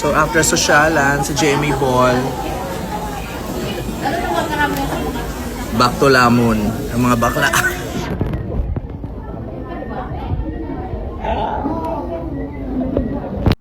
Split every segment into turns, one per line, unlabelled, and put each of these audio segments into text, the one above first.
So after sosyalan, si Jamie Ball, back to Lamon, ang mga bakla.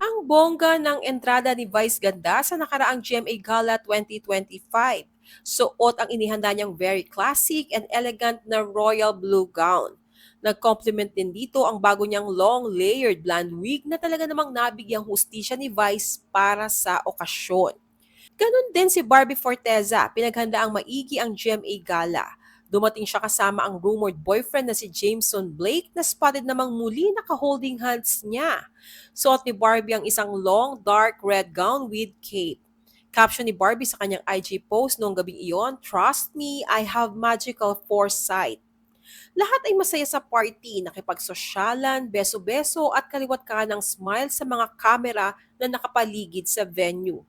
Ang bongga ng entrada ni Vice Ganda sa nakaraang GMA Gala 2025. Suot ang inihanda niyang very classic and elegant na royal blue gown. Nag-complement din dito ang bago niyang long layered blonde wig na talaga namang nabigyang hustisya ni Vice para sa okasyon. Ganon din si Barbie Forteza, pinaghanda ang maigi ang GMA Gala. Dumating siya kasama ang rumored boyfriend na si Jameson Blake na spotted namang muli naka-holding hands niya. Suot ni Barbie ang isang long, dark red gown with cape. Caption ni Barbie sa kanyang IG post noong gabing iyon, "Trust me, I have magical foresight." Lahat ay masaya sa party, nakipagsosyalan, beso-beso at kaliwat ka ng smile sa mga kamera na nakapaligid sa venue.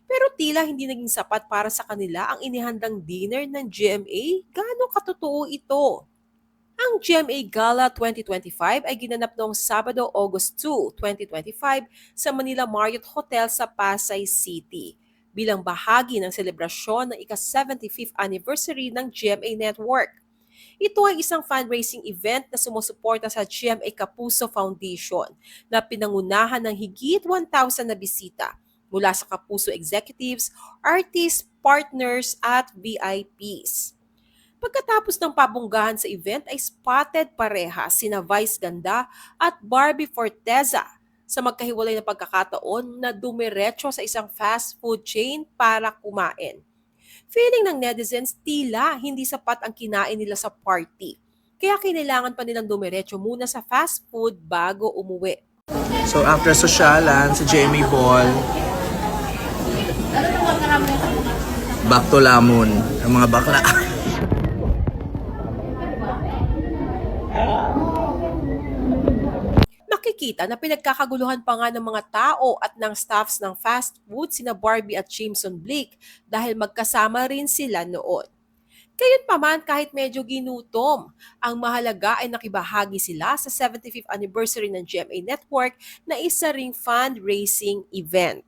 Pero tila hindi naging sapat para sa kanila ang inihandang dinner ng GMA. Gaano katotoo ito? Ang GMA Gala 2025 ay ginanap noong Sabado, August 2, 2025 sa Manila Marriott Hotel sa Pasay City bilang bahagi ng selebrasyon ng ika-75th anniversary ng GMA Network. Ito ay isang fundraising event na sumusuporta sa GMA Kapuso Foundation na pinangunahan ng higit 1,000 na bisita mula sa Kapuso executives, artists, partners at VIPs. Pagkatapos ng pabunggahan sa event ay spotted pareha sina Vice Ganda at Barbie Forteza sa magkahiwalay na pagkakataon na dumiretso sa isang fast food chain para kumain. Feeling ng netizens tila hindi sapat ang kinain nila sa party. Kaya kinailangan pa nilang dumiretso muna sa fast food bago umuwi.
So after sosyalan, si Jamie Ball, back to Lamon, ang mga bakla.
Makikita na pinagkakaguluhan pa nga ng mga tao at ng staffs ng fast food sina Barbie at Jameson Blake dahil magkasama rin sila noon. Gayunpaman kahit medyo ginutom, ang mahalaga ay nakibahagi sila sa 75th anniversary ng GMA Network na isa ring fundraising event.